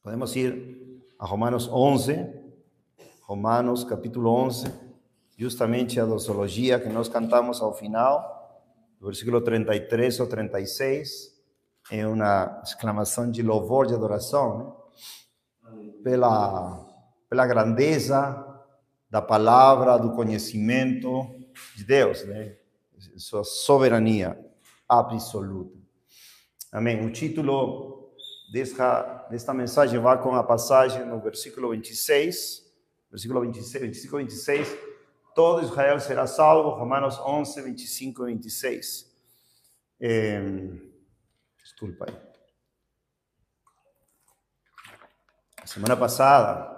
Podemos ir a Romanos 11, Romanos capítulo 11, justamente a doxologia que nós cantamos ao final, do versículo 33 ao 36, é uma exclamação de louvor, de adoração, né? Pela grandeza da palavra, do conhecimento de Deus, né? Sua soberania absoluta. Amém. O título desta mensagem vai com a passagem no versículo 26, versículo 25 e 26, todo Israel será salvo, Romanos 11, 25 e 26. Desculpa aí. Semana passada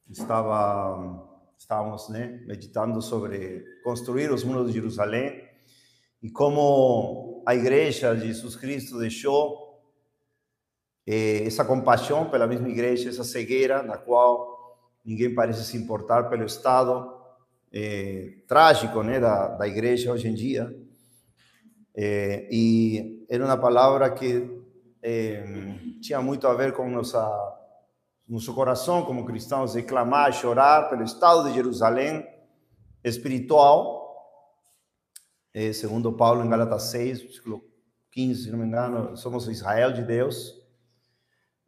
estávamos, né, meditando sobre construir os muros de Jerusalém e como a igreja de Jesus Cristo deixou essa compaixão pela mesma igreja, essa cegueira na qual ninguém parece se importar pelo estado trágico, né, da igreja hoje em dia. E era uma palavra que tinha muito a ver com nosso coração como cristãos, de clamar, chorar pelo estado de Jerusalém espiritual. Segundo Paulo em Gálatas 6, versículo 15, se não me engano, somos Israel de Deus.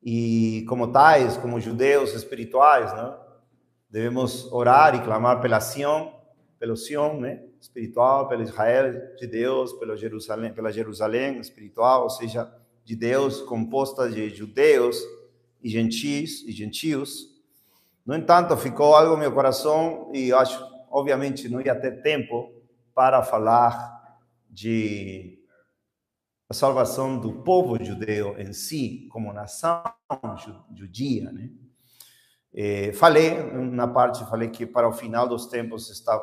E como tais, como judeus espirituais, né, devemos orar e clamar pela Sião, né, espiritual, pelo Israel de Deus, pela Jerusalém espiritual, ou seja, de Deus, composta de judeus e gentios. No entanto, ficou algo no meu coração e eu acho, obviamente, não ia ter tempo para falar de a salvação do povo judeu em si, como nação judia, né? Falei que para o final dos tempos está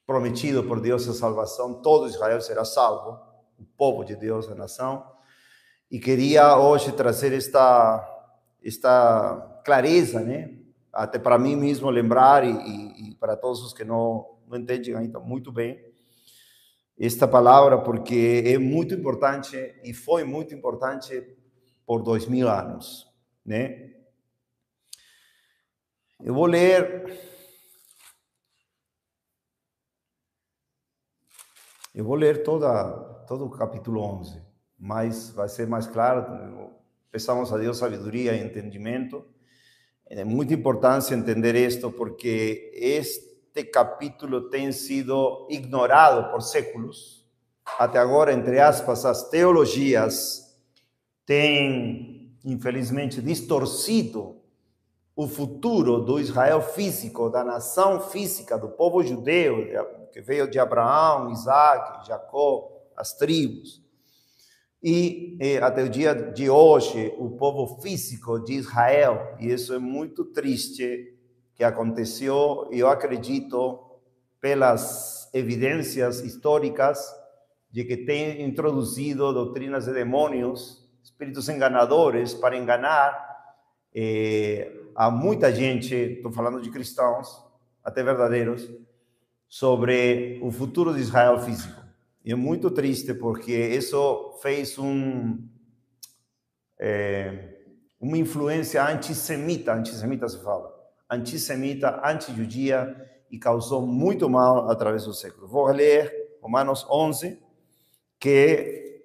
prometido por Deus a salvação, todo Israel será salvo, o povo de Deus, a nação, e queria hoje trazer esta clareza, né? Até para mim mesmo lembrar e para todos os que não entendem ainda muito bem esta palavra, porque é muito importante e foi muito importante por 2000 anos, né? Eu vou ler todo o capítulo 11, mas vai ser mais claro. Peçamos a Deus sabedoria e entendimento. É muito importante entender isto, porque este capítulo tem sido ignorado por séculos. Até agora, entre aspas, as teologias têm, infelizmente, distorcido o futuro do Israel físico, da nação física, do povo judeu, que veio de Abraão, Isaac, Jacó, as tribos. E até o dia de hoje, o povo físico de Israel, e isso é muito triste que aconteceu, e eu acredito, pelas evidências históricas, de que tem introduzido doutrinas de demônios, espíritos enganadores, para enganar a muita gente, estou falando de cristãos, até verdadeiros, sobre o futuro de Israel físico. E é muito triste, porque isso fez uma influência antissemita se fala, antissemita, anti-judia, e causou muito mal através do século. Vou ler Romanos 11, que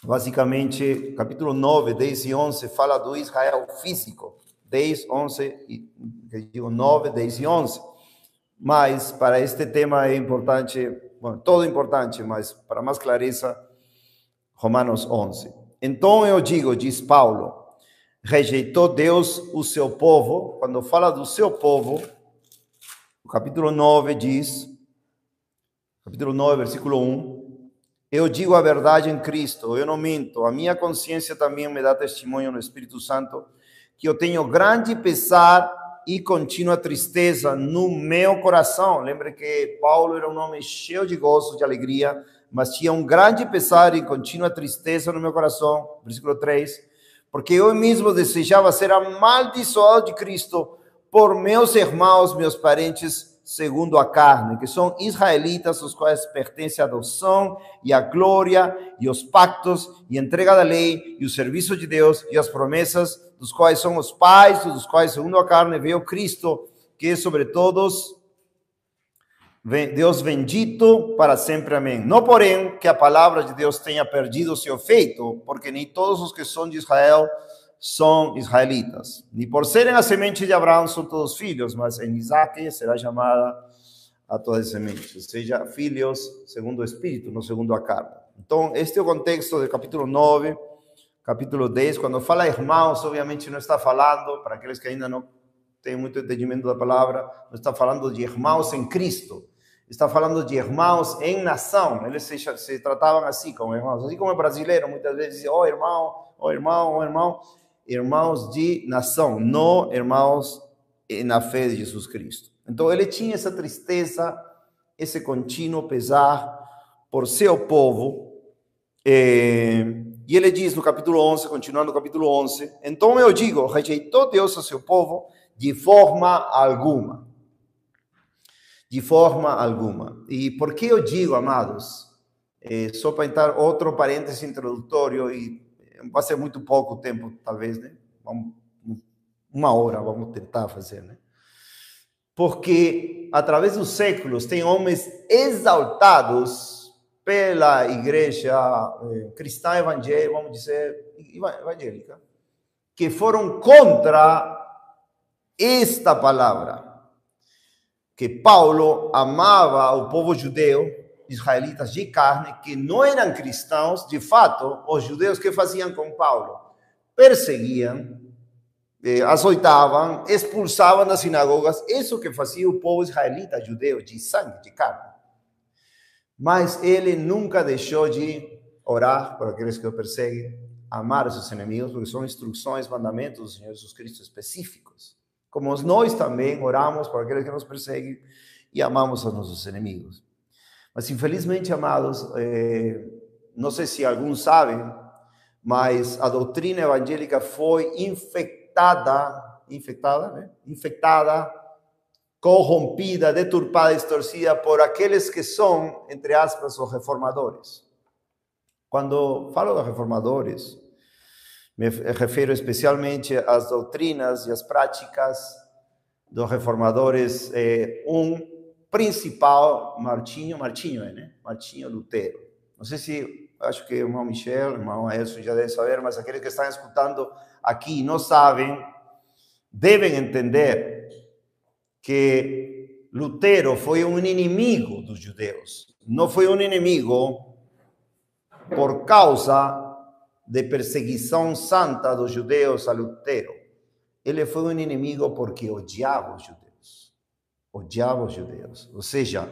basicamente, capítulo 9, 10 e 11, fala do Israel físico. 10, 11, 9, 10 e 11. Mas, para este tema é importante, bueno, todo importante, mas para mais clareza, Romanos 11. Então eu digo, diz Paulo, rejeitou Deus o seu povo. Quando fala do seu povo, o capítulo 9 diz, capítulo 9, versículo 1, eu digo a verdade em Cristo, eu não minto, a minha consciência também me dá testemunho no Espírito Santo, que eu tenho grande pesar e contínua tristeza no meu coração. Lembre que Paulo era um homem cheio de gozo, de alegria, mas tinha um grande pesar e contínua tristeza no meu coração. Versículo 3, porque eu mesmo desejava ser amaldiçoado de Cristo por meus irmãos, meus parentes segundo a carne, que são israelitas, os quais pertence a adoção e a glória e os pactos e a entrega da lei e o serviço de Deus e as promessas, dos quais são os pais, dos quais segundo a carne veio Cristo, que é sobre todos Deus bendito para sempre, amém. Não, porém, que a palavra de Deus tenha perdido seu efeito, porque nem todos os que são de Israel são israelitas. Nem por serem a semente de Abraão são todos filhos, mas em Isaque será chamada a todas as sementes, ou seja, filhos segundo o Espírito, não segundo a carne. Então, este é o contexto do capítulo 9, capítulo 10. Quando fala irmãos, obviamente não está falando, para aqueles que ainda não têm muito entendimento da palavra, não está falando de irmãos em Cristo. Está falando de irmãos em nação. Eles se tratavam assim como irmãos. Assim como é brasileiro, muitas vezes dizem, oh irmão, oh irmão, oh irmão. Irmãos de nação, não irmãos na fé de Jesus Cristo. Então ele tinha essa tristeza, esse contínuo pesar por seu povo. E ele diz no capítulo 11, continuando no capítulo 11, então eu digo, rejeitou Deus a seu povo de forma alguma. De forma alguma. E por que eu digo, amados, só para entrar outro parêntese introdutório, e vai ser muito pouco tempo, talvez, né? Uma hora vamos tentar fazer, né? Porque, através dos séculos, tem homens exaltados pela igreja cristã evangélica, vamos dizer, evangélica, que foram contra esta palavra. Que Paulo amava o povo judeu, israelitas de carne, que não eram cristãos. De fato, os judeus que faziam com Paulo? Perseguiam, açoitavam, expulsavam das sinagogas. Isso que fazia o povo israelita, judeu, de sangue, de carne. Mas ele nunca deixou de orar por aqueles que o perseguem, amar os seus inimigos, porque são instruções, mandamentos do Senhor Jesus Cristo específicos. Como nós também oramos por aqueles que nos perseguem e amamos a nossos inimigos. Mas, infelizmente, amados, não sei se alguns sabem, mas a doutrina evangélica foi infectada, corrompida, deturpada, distorcida por aqueles que são, entre aspas, os reformadores. Quando falo de reformadores, me refiro especialmente às doutrinas e às práticas dos reformadores. Principal, Martinho Lutero. Não sei se, acho que o irmão Michel, o irmão Elson já deve saber, mas aqueles que estão escutando aqui e não sabem, devem entender que Lutero foi um inimigo dos judeus. Não foi um inimigo por causa de perseguição santa dos judeus a Lutero. Ele foi um inimigo porque odiava os judeus. Odiava os judeus. Ou seja,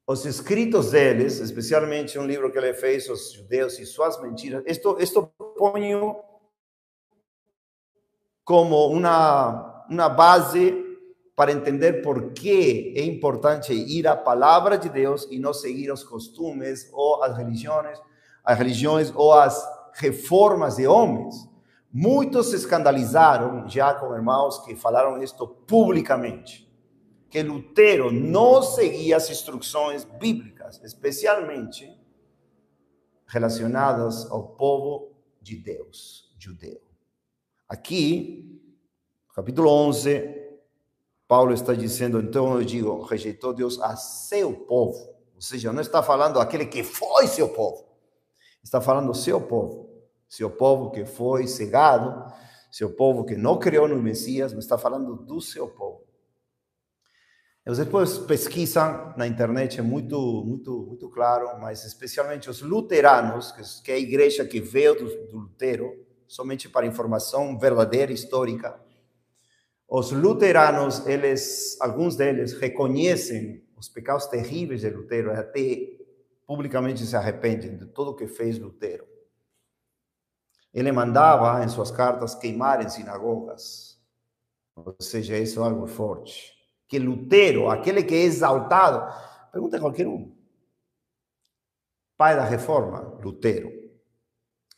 os escritos deles, especialmente um livro que ele fez, Os Judeus e Suas Mentiras, isto ponho como uma base para entender por que é importante ir à palavra de Deus e não seguir os costumes ou as religiões ou as reformas de homens. Muitos se escandalizaram já com irmãos que falaram isto publicamente, que Lutero não seguia as instruções bíblicas, especialmente relacionadas ao povo de Deus, judeu. Aqui, capítulo 11, Paulo está dizendo, então eu digo, rejeitou Deus a seu povo. Ou seja, não está falando aquele que foi seu povo. Está falando seu povo que foi cegado, seu povo que não creu no Messias, mas está falando do seu povo. Eles depois pesquisam na internet, é muito claro, mas especialmente os luteranos, que é a igreja que veio do Lutero, somente para informação verdadeira, histórica. Os luteranos, alguns deles reconhecem os pecados terríveis de Lutero, até publicamente se arrependem de tudo o que fez Lutero. Ele mandava em suas cartas queimar em sinagogas. Ou seja, isso é algo forte. Que Lutero, aquele que é exaltado, pergunta a qualquer um. Pai da reforma, Lutero.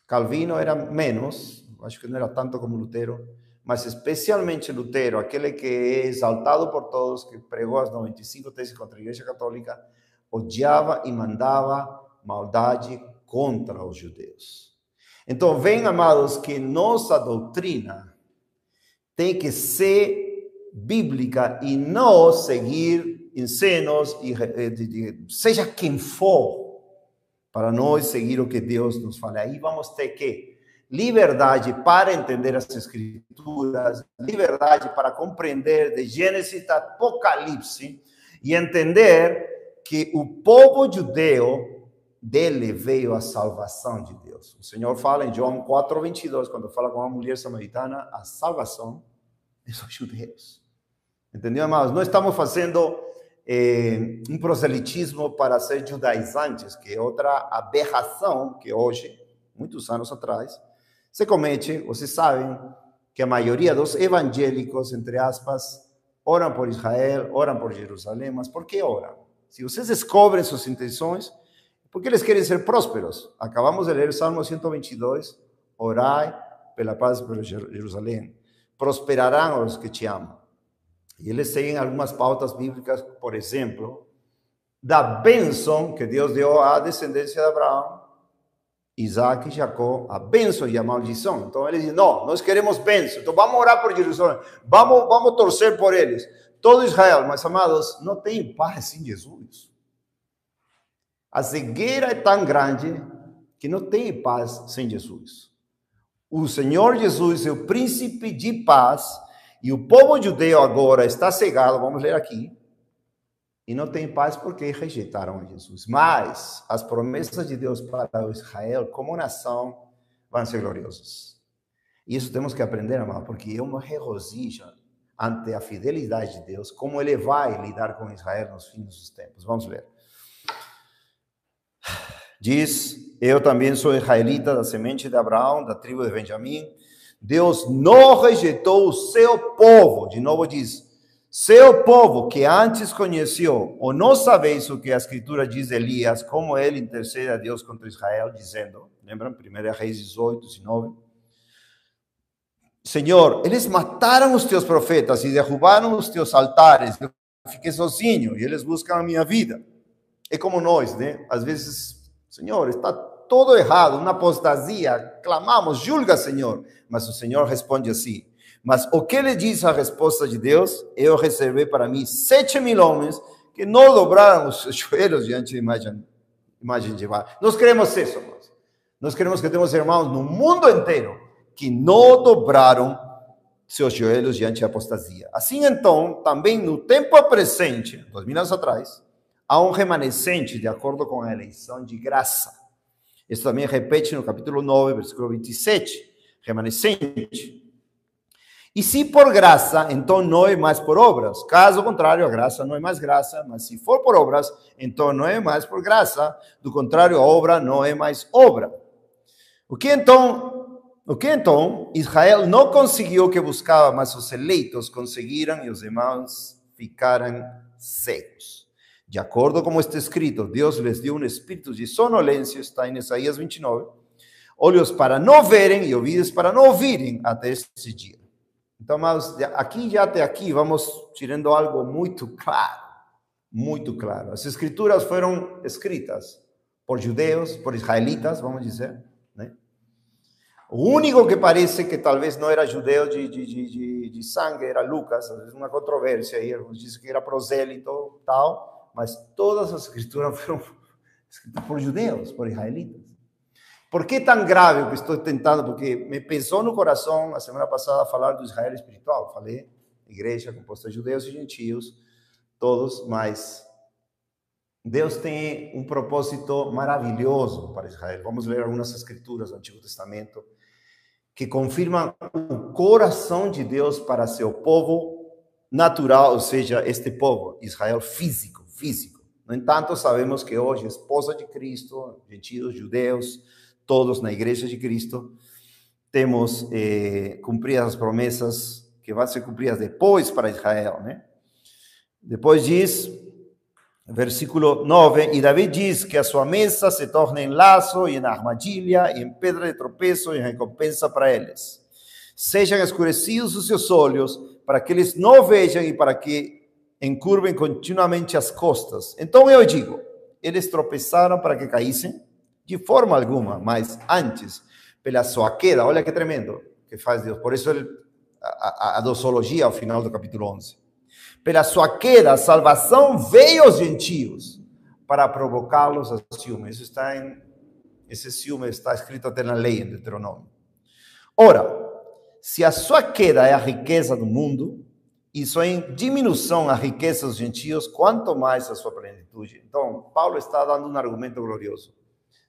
Calvino era menos, acho que não era tanto como Lutero, mas especialmente Lutero, aquele que é exaltado por todos, que pregou as 95 teses contra a Igreja Católica, odiava e mandava maldade contra os judeus. Então, veem, amados, que nossa doutrina tem que ser bíblica e não seguir ensinos, seja quem for, para nós seguir o que Deus nos fala. Aí vamos ter que liberdade para entender as Escrituras, liberdade para compreender de Gênesis a Apocalipse e entender que o povo judeu, dele veio a salvação de Deus. O Senhor fala em João 4:22, quando fala com uma mulher samaritana, a salvação é dos judeus. Entendeu, amados? Não estamos fazendo um proselitismo para ser judaizantes, que é outra aberração que hoje, muitos anos atrás, se comete. Vocês sabem que a maioria dos evangélicos, entre aspas, oram por Israel, oram por Jerusalém. Mas por que oram? Se vocês descobrem suas intenções, porque eles querem ser prósperos. Acabamos de ler o Salmo 122, orai pela paz por Jerusalém. Prosperarão os que te amam. E eles seguem algumas pautas bíblicas, por exemplo, da bênção que Deus deu à descendência de Abraão, Isaac e Jacó, a bênção e a maldição. Então eles dizem, não, nós queremos bênção, então vamos orar por Jerusalém, vamos torcer por eles. Todo Israel, mas amados, não tem paz sem Jesus. A cegueira é tão grande que não tem paz sem Jesus. O Senhor Jesus é o príncipe de paz e o povo judeu agora está cegado, vamos ler aqui, e não tem paz porque rejeitaram a Jesus. Mas as promessas de Deus para Israel como nação vão ser gloriosas. E isso temos que aprender, amado, porque eu me regozijo ante a fidelidade de Deus, como Ele vai lidar com Israel nos fins dos tempos. Vamos ler. Diz, eu também sou israelita da semente de Abraão, da tribo de Benjamim. Deus não rejeitou o seu povo. De novo diz, seu povo que antes conheceu, ou não sabeis o que a Escritura diz de Elias, como ele intercede a Deus contra Israel, dizendo, lembram? 1 Reis 18, 19. Senhor, eles mataram os teus profetas e derrubaram os teus altares. Eu fiquei sozinho e eles buscam a minha vida. É como nós, né? Às vezes, Senhor, está todo errado, uma apostasia. Clamamos, julga, Senhor. Mas o Senhor responde assim. Mas o que lhe diz a resposta de Deus? Eu reservei para mim 7.000 homens que não dobraram os joelhos diante da imagem de Baal. Nós queremos isso, irmãos. Nós queremos que temos irmãos no mundo inteiro que não dobraram seus joelhos diante da apostasia. Assim, então, também no tempo presente, 2000 anos atrás, há um remanescente de acordo com a eleição de graça. Isso também repete no capítulo 9, versículo 27. Remanescente. E se por graça, então não é mais por obras. Caso contrário, a graça não é mais graça. Mas se for por obras, então não é mais por graça. Do contrário, a obra não é mais obra. O que então Israel não conseguiu o que buscava, mas os eleitos conseguiram e os demais ficaram cegos. De acordo com está escrito, Deus lhes deu um espírito de sonolência, está em Isaías 29, olhos para não verem e ouvidos para não ouvirem até este dia. Então, mas aqui já até aqui vamos tirando algo muito claro, muito claro. As escrituras foram escritas por judeus, por israelitas, vamos dizer, né? O único que parece que talvez não era judeu de sangue era Lucas, uma controvérsia aí, alguns dizem que era prosélito, tal, mas todas as escrituras foram escritas por judeus, por israelitas. Por que tão grave o que estou tentando? Porque me pesou no coração, a semana passada, falar do Israel espiritual. Falei, igreja composta de judeus e gentios, todos, mas Deus tem um propósito maravilhoso para Israel. Vamos ler algumas escrituras do Antigo Testamento que confirmam o coração de Deus para seu povo natural, ou seja, este povo, Israel físico. No entanto, sabemos que hoje, a esposa de Cristo, gentios, judeus, todos na igreja de Cristo, temos cumpridas as promessas que vão ser cumpridas depois para Israel, né? Depois diz, versículo 9, e Davi diz que a sua mesa se torna em laço e em armadilha, e em pedra de tropeço e em recompensa para eles. Sejam escurecidos os seus olhos, para que eles não vejam e para que encurvem continuamente as costas. Então eu digo, eles tropeçaram para que caíssem? De forma alguma, mas antes, pela sua queda, olha que tremendo que faz Deus. Por isso a doxologia ao final do capítulo 11. Pela sua queda, a salvação veio aos gentios para provocá-los a ciúme. Esse ciúme está escrito até na lei, em Deuteronômio. Ora, se a sua queda é a riqueza do mundo, isso em diminuição a riqueza dos gentios, quanto mais a sua plenitude. Então, Paulo está dando um argumento glorioso.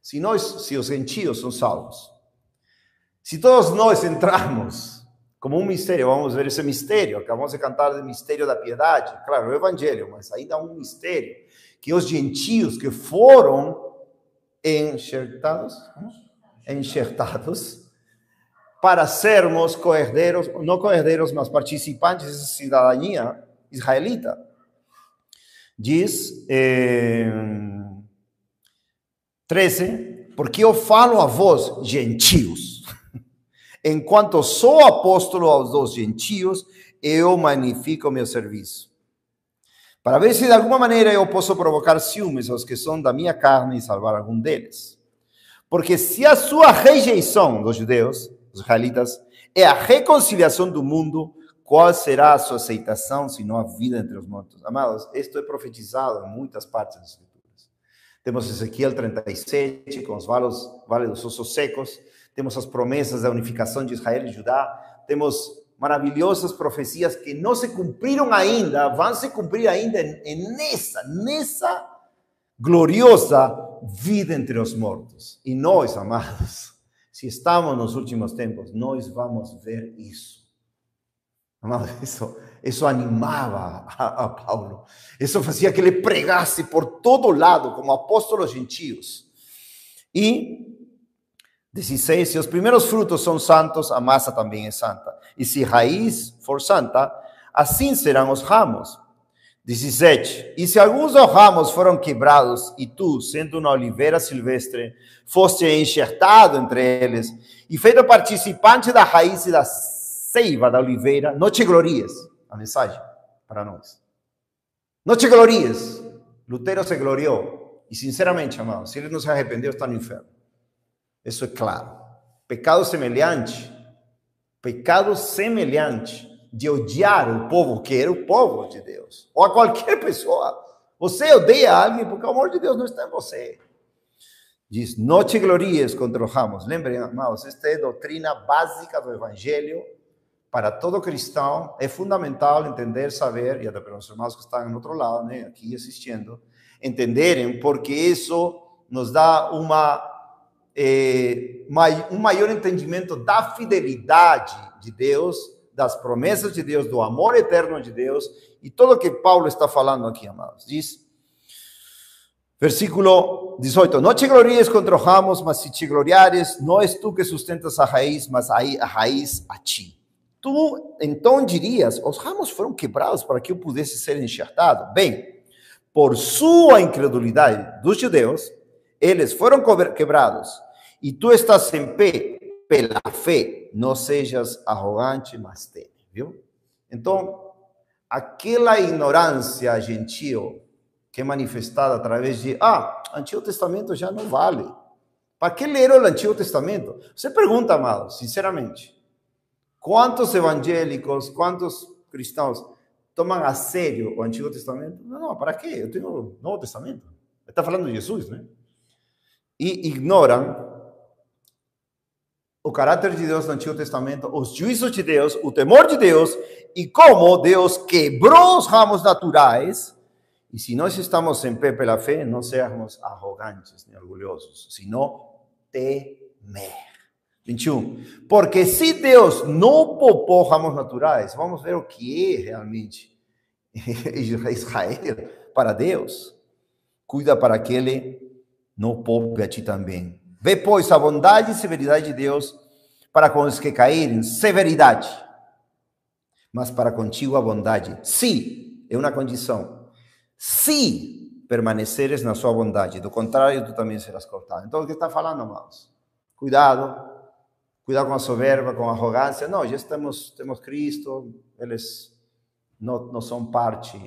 Se os gentios são salvos, se todos nós entrarmos como um mistério, vamos ver esse mistério, acabamos de cantar do mistério da piedade, claro, o evangelho, mas ainda há um mistério, que os gentios que foram enxertados para sermos coherdeiros, não coherdeiros, mas participantes dessa cidadania israelita. Diz 13, porque eu falo a vós, gentios, enquanto sou apóstolo aos gentios, eu magnifico o meu serviço, para ver se de alguma maneira eu posso provocar ciúmes aos que são da minha carne e salvar algum deles. Porque se a sua rejeição dos judeus, dos israelitas, é a reconciliação do mundo, qual será a sua aceitação, se não a vida entre os mortos? Amados, isto é profetizado em muitas partes das Escrituras. Temos Ezequiel 37, com os vales dos ossos secos. Temos as promessas da unificação de Israel e Judá. Temos maravilhosas profecias que não se cumpriram ainda, vão se cumprir ainda nessa gloriosa vida entre os mortos. E nós, amados, se estamos nos últimos tempos, nós vamos ver isso. Amados, isso animava a Paulo. Isso fazia que ele pregasse por todo lado, como apóstolo aos gentios. E 16, se os primeiros frutos são santos, a massa também é santa. E se a raiz for santa, assim serão os ramos. 17, e se alguns dos ramos foram quebrados, e tu, sendo uma oliveira silvestre, foste enxertado entre eles, e feito participante da raiz e da seiva da oliveira, não te glories. A mensagem para nós. Não te glories. Lutero se gloriou. E sinceramente, amados, se ele não se arrependeu, está no inferno. Isso é claro. Pecado semelhante de odiar o povo que era o povo de Deus, ou a qualquer pessoa. Você odeia alguém porque o amor de Deus não está em você. Diz, não te glories contra os ramos. Lembrem, amados, esta é doutrina básica do evangelho para todo cristão. É fundamental entender, saber, e até para os irmãos que estão no outro lado, né, aqui assistindo, entenderem, porque isso nos dá um maior entendimento da fidelidade de Deus, das promessas de Deus, do amor eterno de Deus, e tudo o que Paulo está falando aqui, amados. Diz, versículo 18, não te glories contra os ramos, mas se te gloriares, não és tu que sustentas a raiz, mas a raiz a ti. Tu, então, dirias, os ramos foram quebrados para que eu pudesse ser enxertado. Bem, por sua incredulidade dos judeus, eles foram quebrados, e tu estás em pé pela fé. Não sejas arrogante, mas teme, viu? Então, aquela ignorância gentil que é manifestada através de, Antigo Testamento já não vale. Para que ler o Antigo Testamento? Você pergunta, amado, sinceramente, quantos evangélicos, quantos cristãos tomam a sério o Antigo Testamento? Não, para quê? Eu tenho o Novo Testamento. Ele está falando de Jesus, né? E ignoram o caráter de Deus no Antigo Testamento, os juízos de Deus, o temor de Deus, e como Deus quebrou os ramos naturais. E se nós estamos em pé pela fé, não sermos arrogantes nem orgulhosos, sino temer. 21. Porque se Deus não poupou ramos naturais, vamos ver o que é realmente Israel para Deus. Cuida para que Ele não poupe a ti também. Vê, pois, a bondade e severidade de Deus para com os que caírem, severidade. Mas para contigo a bondade. Se, é uma condição. Se permaneceres na sua bondade, do contrário, tu também serás cortado. Então, o que está falando, amados? Cuidado Cuidado com a soberba, com a arrogância. Não, já temos Cristo, eles não são parte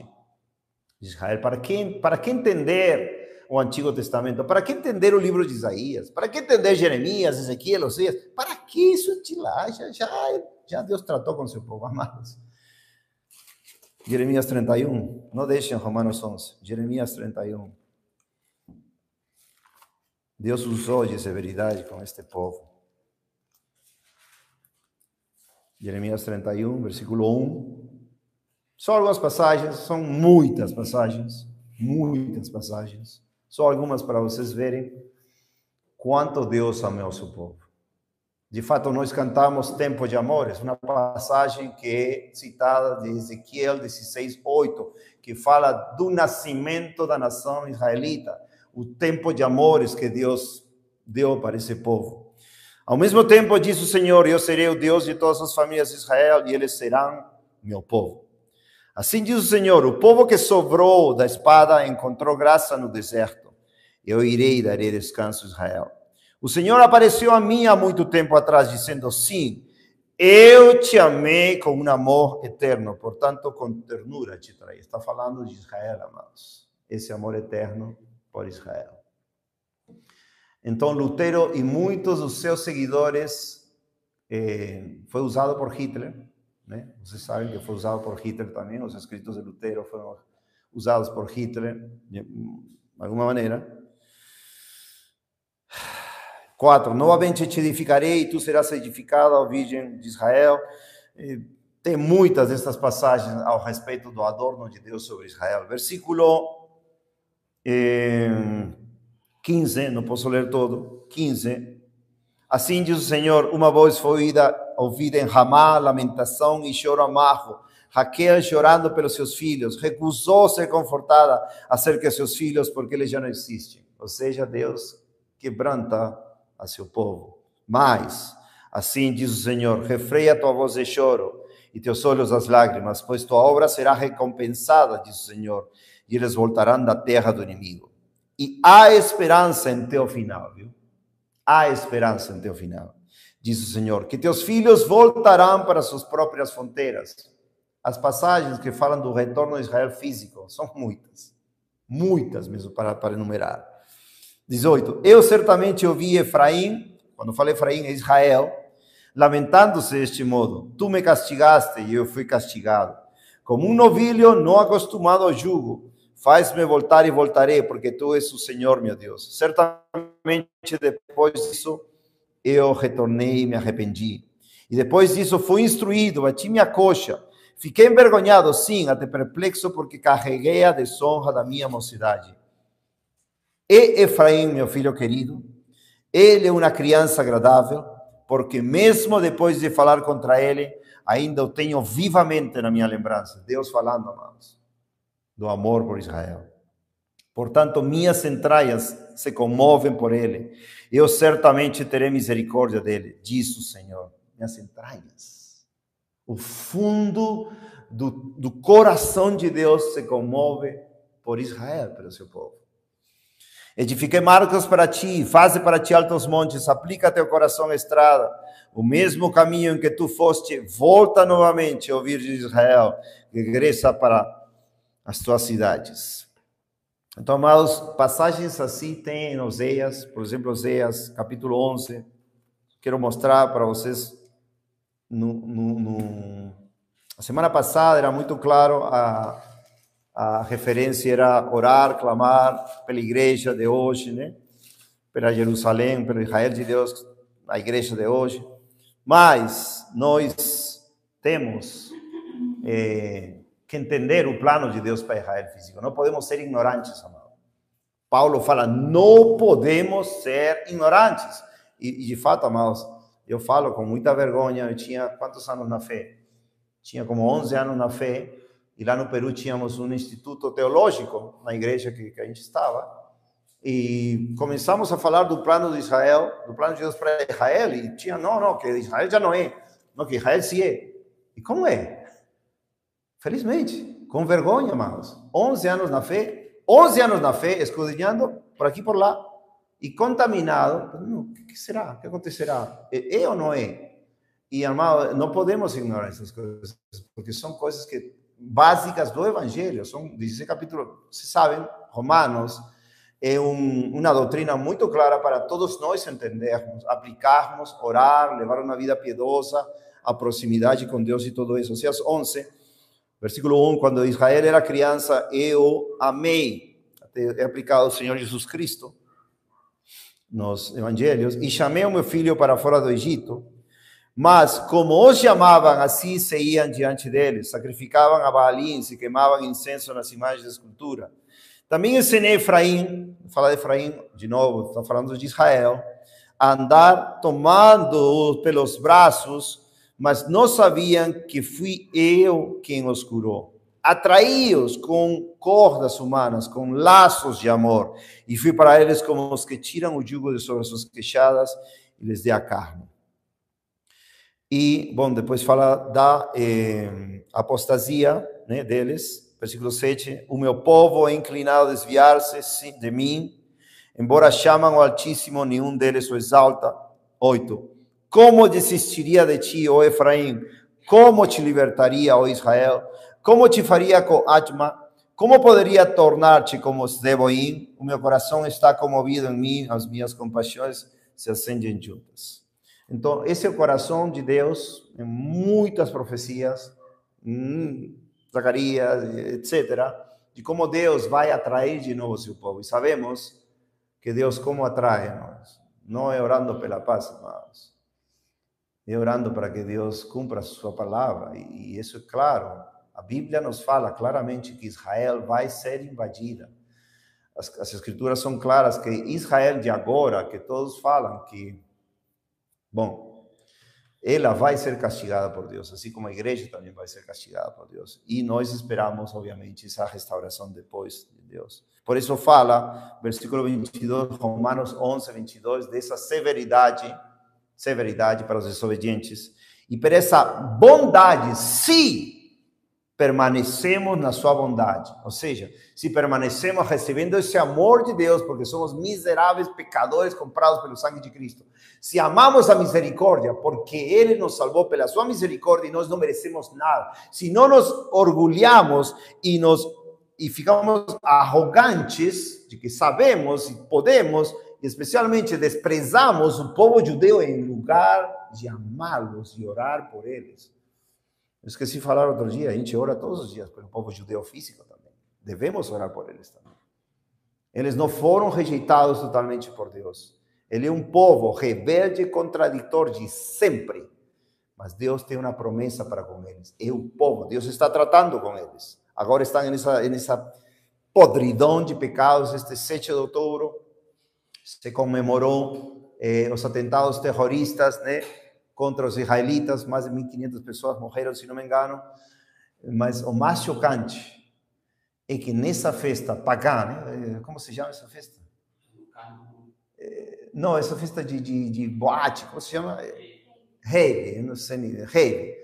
de Israel. Para que entender o Antigo Testamento? Para que entender o livro de Isaías? Para que entender Jeremias, Ezequiel, Oséias? Para que isso de lá? Já Deus tratou com seu povo, amados. Jeremias 31, não deixem Romanos 11. Jeremias 31. Deus usou de severidade com este povo. Jeremias 31, versículo 1. Só algumas passagens, são muitas passagens. Só algumas para vocês verem quanto Deus ama o seu povo. De fato, nós cantamos Tempo de Amores, uma passagem que é citada de Ezequiel 16:8, que fala do nascimento da nação israelita, o tempo de amores que Deus deu para esse povo. Ao mesmo tempo, diz o Senhor, eu serei o Deus de todas as famílias de Israel e eles serão meu povo. Assim diz o Senhor, o povo que sobrou da espada encontrou graça no deserto. Eu irei e darei descanso a Israel. O Senhor apareceu a mim há muito tempo atrás, dizendo, sim, eu te amei com um amor eterno, portanto, com ternura te traí. Está falando de Israel, amados. Esse amor eterno por Israel. Então, Lutero e muitos dos seus seguidores foi usado por Hitler, né? Vocês sabem que foi usado por Hitler também, os escritos de Lutero foram usados por Hitler, de alguma maneira. 4. Novamente te edificarei, e tu serás edificada, ó Virgem de Israel. Tem muitas dessas passagens ao respeito do adorno de Deus sobre Israel. Versículo 15, não posso ler todo. 15. Assim diz o Senhor, uma voz foi ouvida em Ramá, lamentação e choro amargo. Raquel chorando pelos seus filhos, recusou ser confortada acerca de seus filhos porque eles já não existem. Ou seja, Deus quebranta a seu povo. Mas, assim diz o Senhor, refreia tua voz de choro e teus olhos as lágrimas, pois tua obra será recompensada, diz o Senhor, e eles voltarão da terra do inimigo. E há esperança em teu final, viu? Há esperança em teu final, diz o Senhor, que teus filhos voltarão para suas próprias fronteiras. As passagens que falam do retorno de Israel físico são muitas mesmo para enumerar. 18. Eu certamente ouvi Efraim, quando falei Efraim é Israel, lamentando-se deste modo. Tu me castigaste e eu fui castigado. Como um novilho não acostumado ao jugo, faz-me voltar e voltarei, porque tu és o Senhor, meu Deus. Certamente depois disso eu retornei e me arrependi. E depois disso fui instruído, bati minha coxa. Fiquei envergonhado, sim, até perplexo, porque carreguei a desonra da minha mocidade. E Efraim, meu filho querido, ele é uma criança agradável, porque mesmo depois de falar contra ele, ainda o tenho vivamente na minha lembrança. Deus falando, amados, do amor por Israel. Portanto, minhas entranhas se comovem por ele. Eu certamente terei misericórdia dele, diz o Senhor. Minhas entranhas. O fundo do coração de Deus se comove por Israel, pelo seu povo. Edifiquei marcos para ti, faze para ti altos montes, aplica teu coração a estrada, o mesmo caminho em que tu foste, volta novamente, ó Virgem de Israel, regressa para as tuas cidades. Então, amados, passagens assim tem em Oséias, por exemplo, Oséias, capítulo 11, quero mostrar para vocês, a semana passada era muito claro a referência era orar, clamar pela igreja de hoje, né? Pela Jerusalém, pelo Israel de Deus, a igreja de hoje. Mas nós temos que entender o plano de Deus para Israel físico. Não podemos ser ignorantes, amado. Paulo fala, não podemos ser ignorantes. E de fato, amados, eu falo com muita vergonha. Eu tinha quantos anos na fé? Tinha como 11 anos na fé. E lá no Peru tínhamos um instituto teológico na igreja que a gente estava. E começamos a falar do plano de Israel, do plano de Deus para Israel. E tinha, não, que Israel já não é. Não, que Israel sim é. E como é? Felizmente, com vergonha, amados. 11 anos na fé, escudriñando por aqui e por lá. e contaminado, o que será? O que acontecerá? É ou não é? E, amado, não podemos ignorar essas coisas, porque são coisas básicas do Evangelho. São 16 capítulos, vocês sabem, Romanos é uma doutrina muito clara para todos nós entendermos, aplicarmos, orar, levar uma vida piedosa, a proximidade com Deus e tudo isso. Oséias 11, versículo 1, quando Israel era criança, eu amei, é aplicado ao Senhor Jesus Cristo nos evangelhos, e chamei o meu filho para fora do Egito, mas como os chamavam, assim se iam diante deles, sacrificavam a Baalins e queimavam incenso nas imagens da escultura. Também ensinei Efraim, fala de Efraim, de novo, está falando de Israel, a andar tomando-os pelos braços, mas não sabiam que fui eu quem os curou. Atraí-os com cordas humanas, com laços de amor, e fui para eles como os que tiram o jugo de sobre suas queixadas e lhes dei a carne. E, bom, depois fala da apostasia, né, deles. Versículo 7, o meu povo é inclinado a desviar-se de mim, embora chamam o Altíssimo, nenhum deles o exalta. 8, como desistiria de ti, ó Efraim? Como te libertaria, ó Israel? Como te faria com Atma? Como poderia tornar-te como Zeboim? O meu coração está comovido em mim, as minhas compaixões se acendem juntas. Então, esse é o coração de Deus em muitas profecias, Zacarias, etc., de como Deus vai atrair de novo o seu povo. E sabemos que Deus como atrai nós. Não é orando pela paz, amados. É orando para que Deus cumpra a sua palavra. E isso é claro. A Bíblia nos fala claramente que Israel vai ser invadida. As escrituras são claras que Israel de agora, que todos falam que, bom, ela vai ser castigada por Deus, assim como a igreja também vai ser castigada por Deus. E nós esperamos, obviamente, essa restauração depois de Deus. Por isso fala, versículo 22, Romanos 11, 22, dessa severidade para os desobedientes. E por essa bondade, se permanecemos na sua bondade. Ou seja, se permanecemos recebendo esse amor de Deus, porque somos miseráveis pecadores comprados pelo sangue de Cristo. Se amamos a misericórdia, porque Ele nos salvou pela sua misericórdia e nós não merecemos nada. Se não nos orgulhamos e ficamos arrogantes de que sabemos e podemos, e especialmente desprezamos o povo judeu em lugar de amá-los e orar por eles. Eu esqueci de falar outro dia, a gente ora todos os dias pelo povo judeu físico também. Devemos orar por eles também. Eles não foram rejeitados totalmente por Deus. Ele é um povo rebelde e contraditor de sempre. Mas Deus tem uma promessa para com eles. É o povo, Deus está tratando com eles. Agora estão nessa podridão de pecados. Este 7 de outubro se comemorou os atentados terroristas, né, contra os israelitas. Mais de 1.500 pessoas morreram, se não me engano. Mas o mais chocante é que nessa festa pagã, né, como se chama essa festa? Não, essa festa de boate, como se chama? Rave, não sei, rave.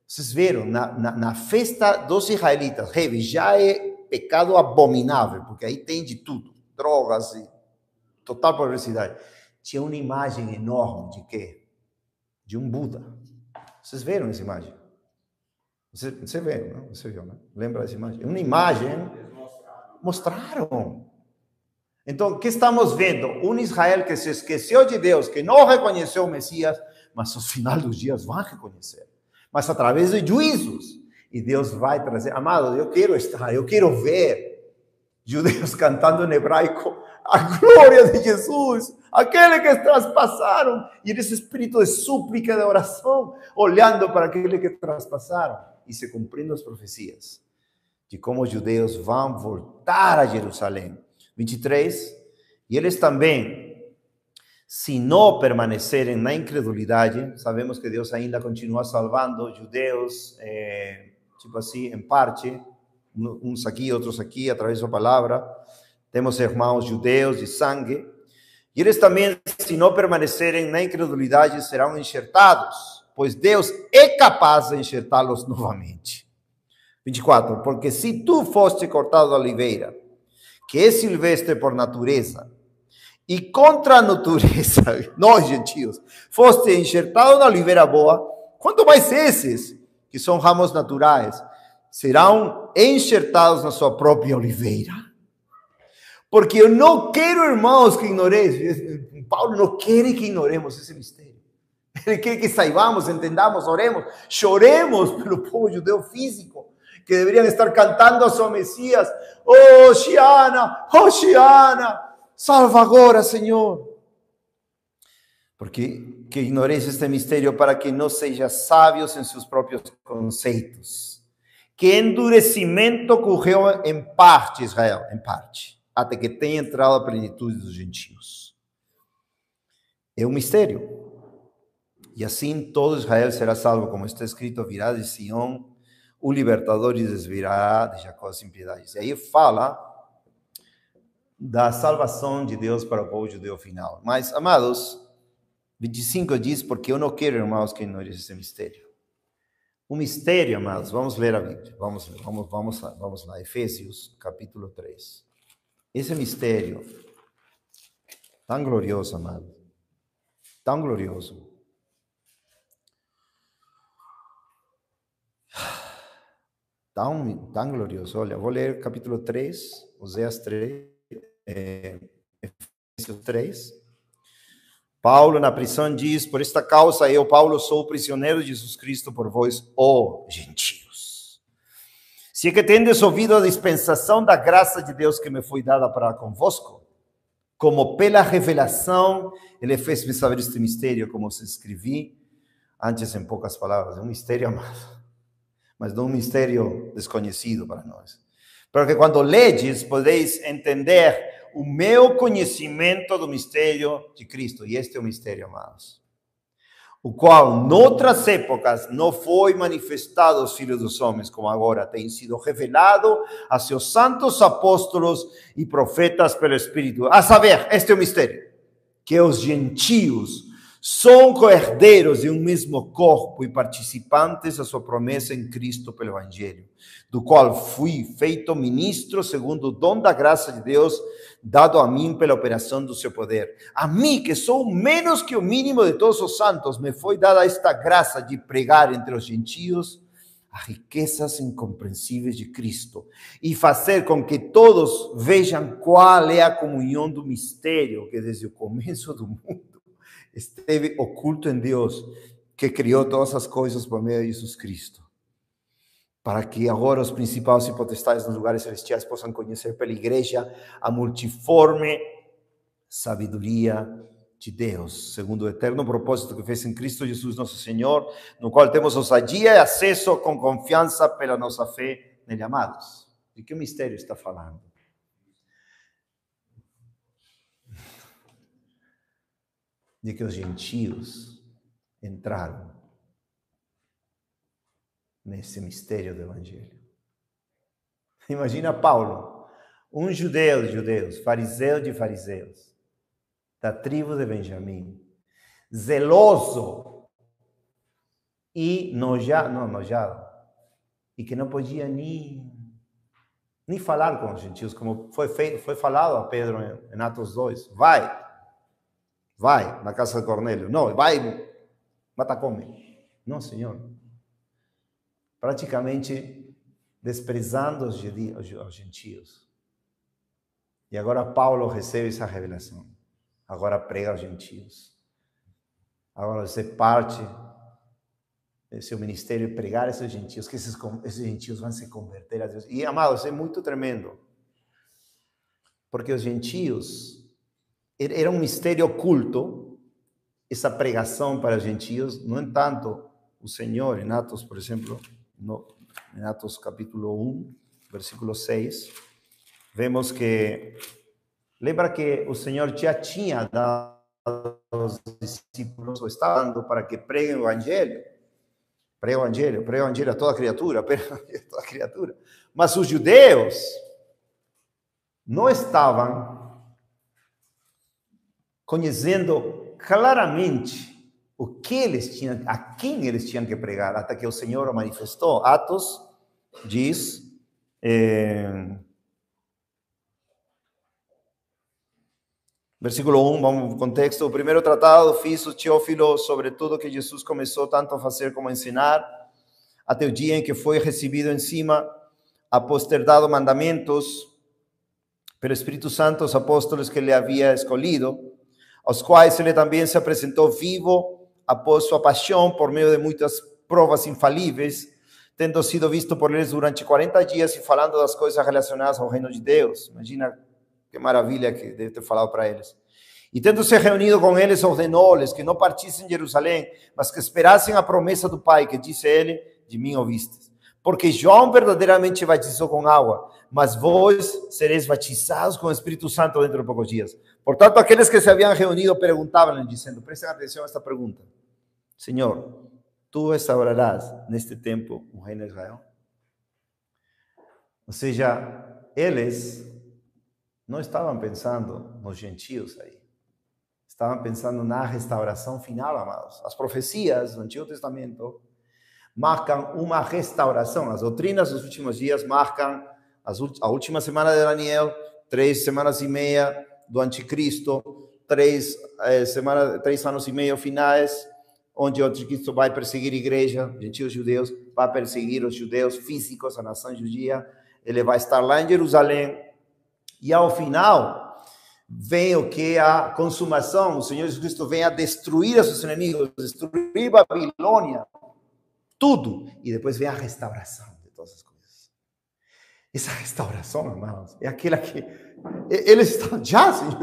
Vocês viram, na festa dos israelitas, rave já é pecado abominável, porque aí tem de tudo, drogas e total perversidade. Tinha uma imagem enorme de quê? De um Buda. Vocês viram essa imagem? Você viu, não? Você viu, não? Lembra dessa imagem? Uma imagem. Mostraram. Então, o que estamos vendo? Um Israel que se esqueceu de Deus, que não reconheceu o Messias, mas no final dos dias vão reconhecer. Mas através de juízos. E Deus vai trazer. Amado, eu quero ver judeus cantando em hebraico a glória de Jesus, aquele que traspassaram, e esse espírito de súplica, de oração, olhando para aquele que traspassaram, e se cumprindo as profecias de como os judeus vão voltar a Jerusalém. 23, e eles também, se não permanecerem na incredulidade, sabemos que Deus ainda continua salvando judeus, tipo assim, em parte, uns aqui, outros aqui, através da palavra. Temos irmãos judeus de sangue, e eles também, se não permanecerem na incredulidade, serão enxertados, pois Deus é capaz de enxertá-los novamente. 24, porque se tu foste cortado da oliveira, que é silvestre por natureza, e contra a natureza, nós gentios, foste enxertado na oliveira boa, quanto mais esses, que são ramos naturais, serão enxertados na sua própria oliveira. Porque eu não quero, irmãos, que ignoreis. Paulo não quer que ignoremos esse mistério. Ele quer que saibamos, entendamos, oremos, choremos pelo povo judeu físico, que deveriam estar cantando a seu Messias. Oh, Shiana, salva agora, Senhor. Porque que ignoreis este mistério para que não sejam sábios em seus próprios conceitos. Que endurecimento ocorreu em parte, Israel, em parte, até que tenha entrado a plenitude dos gentios. É um mistério. E assim todo Israel será salvo, como está escrito, virá de Sião o libertador e desvirá de Jacó as impiedades. E aí fala da salvação de Deus para o povo judeu final. Mas, amados, 25 diz, porque eu não quero, irmãos, que ignorem esse mistério. O mistério, amados, vamos ler a Bíblia. Vamos lá, Efésios, capítulo 3. Esse mistério, tão glorioso, amado, tão glorioso. Tão glorioso. Olha, vou ler capítulo 3, Oséias 3, Efésios 3. Paulo na prisão diz, por esta causa eu, Paulo, sou prisioneiro de Jesus Cristo por vós, ó gentios. Se é que tendes ouvido a dispensação da graça de Deus que me foi dada para convosco, como pela revelação, ele fez-me saber este mistério, como se escrevi antes em poucas palavras, um mistério amado, mas não um mistério desconhecido para nós. Porque quando ledes, podeis entender o meu conhecimento do mistério de Cristo. E este é o mistério, amados. O qual, noutras épocas, não foi manifestado aos filhos dos homens, como agora tem sido revelado a seus santos apóstolos e profetas pelo Espírito. A saber, este é o mistério, que os gentios são co-herdeiros de um mesmo corpo e participantes da sua promessa em Cristo pelo Evangelho, do qual fui feito ministro segundo o dom da graça de Deus, dado a mim pela operação do seu poder. A mim, que sou menos que o mínimo de todos os santos, me foi dada esta graça de pregar entre os gentios as riquezas incompreensíveis de Cristo e fazer com que todos vejam qual é a comunhão do mistério que desde o começo do mundo esteve oculto em Deus, que criou todas as coisas por meio de Jesus Cristo, para que agora os principados e potestades nos lugares celestiais possam conhecer pela igreja a multiforme sabedoria de Deus, segundo o eterno propósito que fez em Cristo Jesus nosso Senhor, no qual temos ousadia e acesso com confiança pela nossa fé nele, amados. De que mistério está falando? De que os gentios entraram nesse mistério do Evangelho. Imagina Paulo, um judeu de judeus, fariseu de fariseus, da tribo de Benjamim, zeloso e nojado, e que não podia nem falar com os gentios, como foi falado a Pedro em Atos 2, vai na casa de Cornélio, não, vai, mata come. Não, Senhor. Praticamente desprezando os gentios. E agora Paulo recebe essa revelação. Agora prega aos gentios. Agora você parte desse seu ministério e pregar a esses gentios, que esses gentios vão se converter a Deus. E, amados, é muito tremendo. Porque os gentios, era um mistério oculto, essa pregação para os gentios. No entanto, o Senhor, em Atos, por exemplo, em Atos capítulo 1, versículo 6, vemos que, lembra que o Senhor já tinha dado aos discípulos, ou estava dando para que preguem o Evangelho, pregue o Evangelho a toda criatura, mas os judeus não estavam conhecendo claramente o que eles tinham, a quem eles tinham que pregar, até que o Senhor o manifestou. Atos diz, Versículo 1, vamos ao contexto. O primeiro tratado fiz, Teófilo, sobre tudo que Jesus começou tanto a fazer como a ensinar, até o dia em que foi recebido em cima, após ter dado mandamentos pelo Espírito Santo aos apóstolos que ele havia escolhido, aos quais ele também se apresentou vivo após sua paixão, por meio de muitas provas infalíveis, tendo sido visto por eles durante 40 dias e falando das coisas relacionadas ao reino de Deus. Imagina que maravilha que deve ter falado para eles. E tendo se reunido com eles, ordenou-lhes que não partissem de Jerusalém, mas que esperassem a promessa do Pai, que disse ele: de mim ouvistes. Porque João verdadeiramente batizou com água, mas vós sereis batizados com o Espírito Santo dentro de poucos dias. Portanto, aqueles que se haviam reunido perguntavam-lhe, dizendo, prestem atenção a esta pergunta: Senhor, tu restaurarás neste tempo o reino de Israel? Ou seja, eles não estavam pensando nos gentios aí. Estavam pensando na restauração final, amados. As profecias do Antigo Testamento marcam uma restauração. As doutrinas dos últimos dias marcam a última semana de Daniel, 3 semanas e meia do Anticristo, 3 anos e meio finais, onde o Anticristo vai perseguir a igreja, gentios judeus, vai perseguir os judeus físicos, a nação judia. Ele vai estar lá em Jerusalém. E ao final, vem o que é a consumação. O Senhor Jesus Cristo vem a destruir os seus inimigos, destruir Babilônia, tudo. E depois vem a restauração de todas as coisas. Essa restauração, irmãos, é aquela que eles estão, Senhor,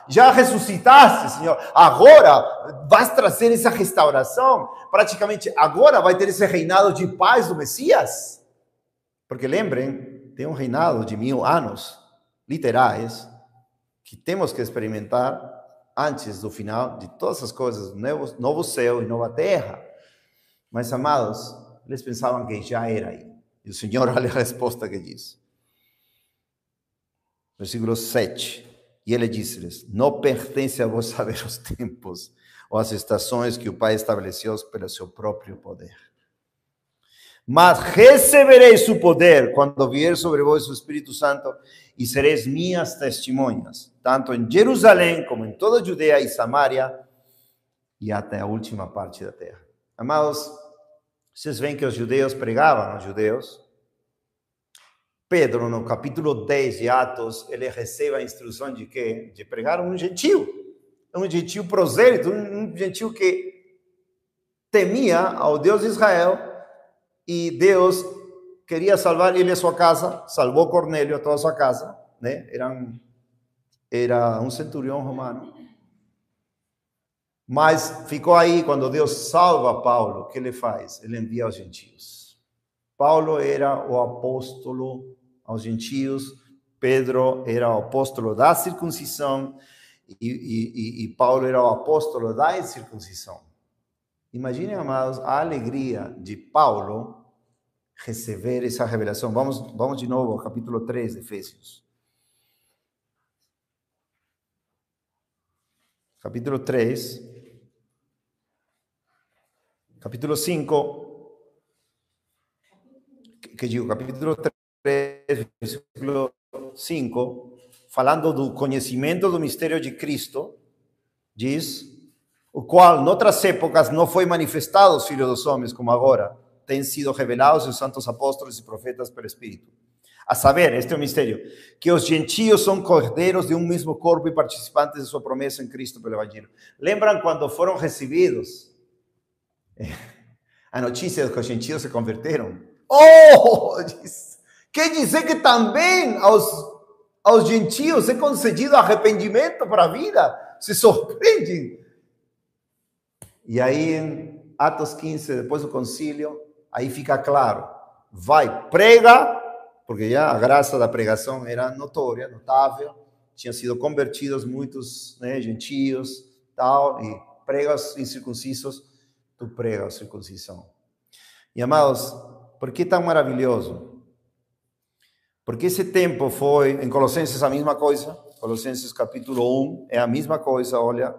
já ressuscitaste, Senhor. Agora vais trazer essa restauração. Praticamente agora vai ter esse reinado de paz do Messias. Porque lembrem, tem um reinado de 1000 anos literais que temos que experimentar antes do final de todas as coisas, novo céu e nova terra. Mas, amados, eles pensavam que já era aí. E o Senhor, olha a resposta que diz. Versículo 7. E ele disse-lhes: não pertence a vós saber os tempos ou as estações que o Pai estabeleceu pelo seu próprio poder. Mas recebereis o poder quando vier sobre vós o Espírito Santo e sereis minhas testemunhas, tanto em Jerusalém como em toda a Judeia e Samaria e até a última parte da terra. Amados, vocês veem que os judeus pregavam aos judeus. Pedro, no capítulo 10 de Atos, ele recebe a instrução de quê? De pregar um gentil prosélito, um gentil que temia ao Deus de Israel, e Deus queria salvar ele e a sua casa, salvou Cornélio, a toda a sua casa, né? Era um centurião romano. Mas ficou aí, quando Deus salva Paulo, o que ele faz? Ele envia aos gentios. Paulo era o apóstolo aos gentios, Pedro era o apóstolo da circuncisão, e Paulo era o apóstolo da incircuncisão. Imaginem, amados, a alegria de Paulo receber essa revelação. Vamos de novo ao capítulo 3 de Efésios. Capítulo 3, capítulo 5, capítulo 3, versículo 5, falando do conhecimento do mistério de Cristo, diz: o qual, em outras épocas, não foi manifestado aos filhos dos homens, como agora, tem sido revelados aos santos apóstolos e profetas pelo Espírito. A saber, este é o mistério, que os gentios são cordeiros de um mesmo corpo e participantes de sua promessa em Cristo pelo Evangelho. Lembram quando foram recebidos a notícia de que os gentios se converteram? Quer dizer que também aos gentios é concedido arrependimento para a vida? Se surpreendem. E aí, em Atos 15, depois do concílio, aí fica claro: vai, prega, porque já a graça da pregação era notória, notável, tinham sido convertidos muitos, né, gentios, tal, e prega aos incircuncisos, tu prega a circuncisão. E, amados, por que tão maravilhoso? Porque esse tempo foi, em Colossenses, a mesma coisa. Colossenses capítulo 1 é a mesma coisa, olha,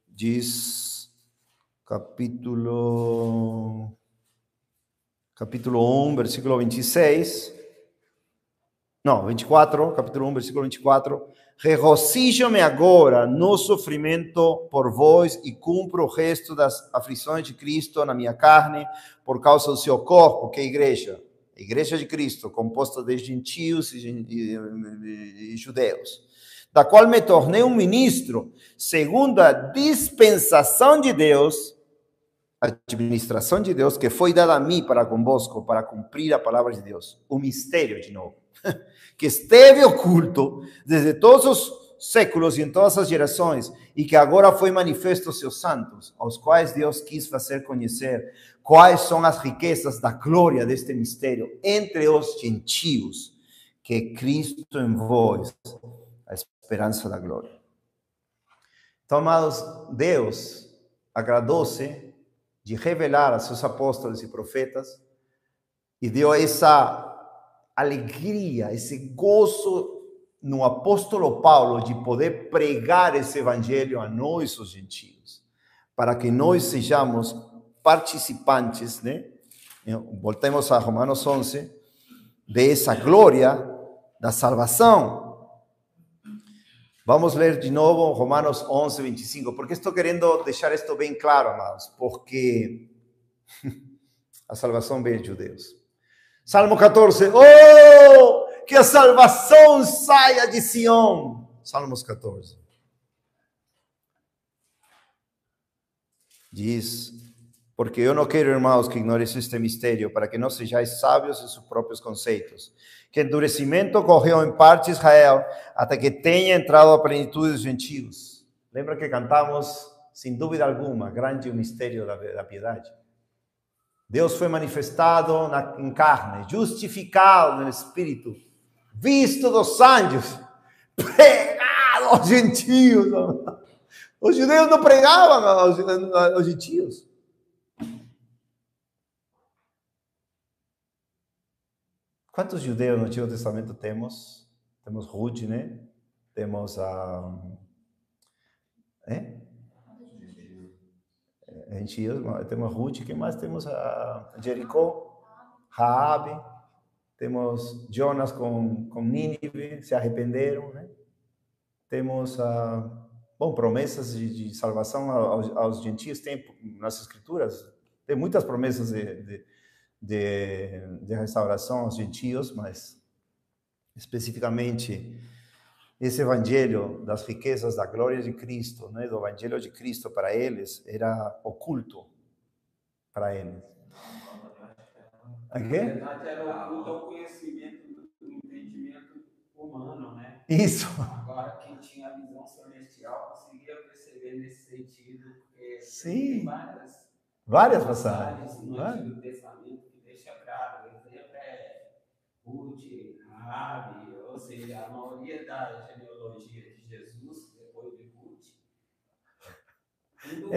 diz, capítulo 1, versículo 26. Não, 24, capítulo 1, versículo 24. Regozijo-me agora no sofrimento por vós e cumpro o resto das aflições de Cristo na minha carne por causa do seu corpo, que é a igreja. A igreja de Cristo, composta de gentios e judeus, da qual me tornei um ministro, segundo a dispensação de Deus, a administração de Deus, que foi dada a mim para convosco, para cumprir a palavra de Deus. O mistério, de novo, que esteve oculto desde todos os séculos e em todas as gerações, e que agora foi manifesto aos seus santos, aos quais Deus quis fazer conhecer quais são as riquezas da glória deste mistério entre os gentios, que é Cristo em vós, a esperança da glória. Então, amados, Deus agradou-se de revelar a seus apóstolos e profetas e deu essa alegria, esse gozo no apóstolo Paulo de poder pregar esse evangelho a nós, os gentios, para que nós sejamos participantes, né? Voltemos a Romanos 11, de essa glória da salvação. Vamos ler de novo Romanos 11, 25, porque estou querendo deixar isto bem claro, amados, porque a salvação vem de judeus. Salmo 14, oh, que a salvação saia de Sião. Salmos 14. Diz, porque eu não quero, irmãos, que ignoreis este mistério, para que não sejais sábios em seus próprios conceitos. Que endurecimento ocorreu em parte Israel, até que tenha entrado a plenitude dos gentios. Lembra que cantamos, sem dúvida alguma, grande o mistério da piedade. Deus foi manifestado em carne, justificado no Espírito, visto dos anjos, pregado aos gentios. Os judeus não pregavam aos gentios. Quantos judeus no Antigo Testamento temos? Temos Ruth, né? Temos a... Gentios, temos Ruth, quem mais? Temos a Jericó, Raabe, temos Jonas com Nínive, se arrependeram, né? Temos, promessas de salvação aos gentios, tem nas Escrituras, tem muitas promessas de restauração aos gentios, mas especificamente esse evangelho das riquezas da glória de Cristo, né, do evangelho de Cristo para eles, era oculto para eles. Na verdade, era oculto ao conhecimento do entendimento humano, né? Isso. Agora, quem tinha a visão celestial conseguia perceber nesse sentido, porque sim, tem várias passagens no Antigo Testamento que deixa claro. O exemplo é Ruth, Raabe, ou seja, a maioria da genealogia de Jesus, depois de Ruth, tudo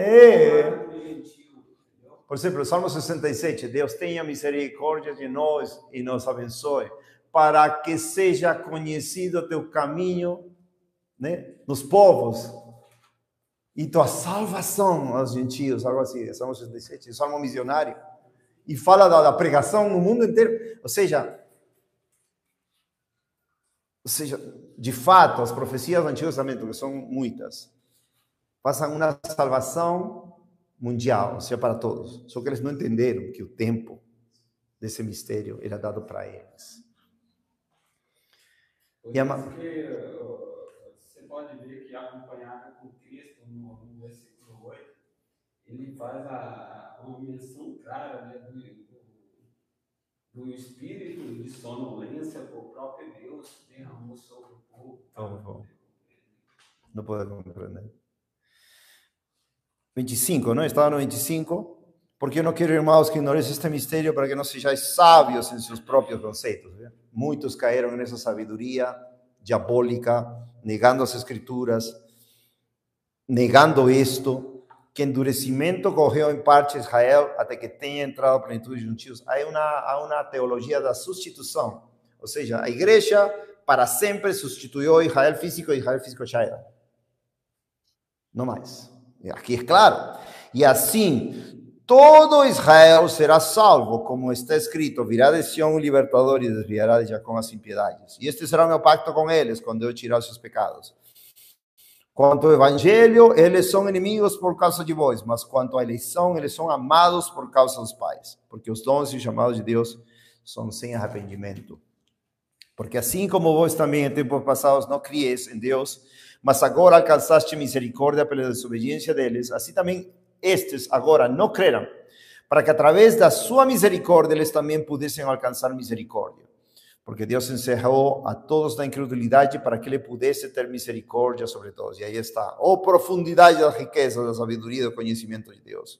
gentil, entendeu? Por exemplo, Salmo 67, Deus tenha misericórdia de nós e nos abençoe, para que seja conhecido teu caminho, né, nos povos, e tua salvação aos gentios, algo assim, Salmo 67, Salmo missionário, e fala da pregação no mundo inteiro, ou seja, de fato, as profecias do Antigo Testamento, que são muitas, passam uma salvação mundial, ou seja, para todos. Só que eles não entenderam que o tempo desse mistério era dado para eles. Porque você pode ver que acompanhado com Cristo, no versículo 8, ele faz uma menção clara, né, do espírito de sonolência que o próprio Deus derramou sobre o povo. Não pode compreender. 25, não? Estava no 25. Porque eu não quero, irmãos, que ignoreis este mistério para que não sejais sábios em seus próprios conceitos. Né? Muitos caíram nessa sabedoria diabólica, negando as Escrituras, negando isto, que endurecimento ocorreu em parte Israel até que tenha entrado a plenitude de gentios. Há uma teologia da substituição, ou seja, a igreja para sempre substituiu Israel físico e Israel físico já era. Não mais. Aqui é claro. E assim, todo Israel será salvo, como está escrito, virá de Sião o libertador e desviará de Jacó as impiedades. E este será o meu pacto com eles, quando eu tirar seus pecados. Quanto ao evangelho, eles são inimigos por causa de vós, mas quanto à eleição, eles são amados por causa dos pais, porque os dons e os chamados de Deus são sem arrependimento. Porque assim como vós também em tempos passados não criês em Deus, mas agora alcançaste misericórdia pela desobediência deles, assim também estes agora não creram, para que através da sua misericórdia eles também pudessem alcançar misericórdia. Porque Deus encerrou a todos na incredulidade para que ele pudesse ter misericórdia sobre todos. E aí está, profundidade da riqueza, da sabedoria e do conhecimento de Deus.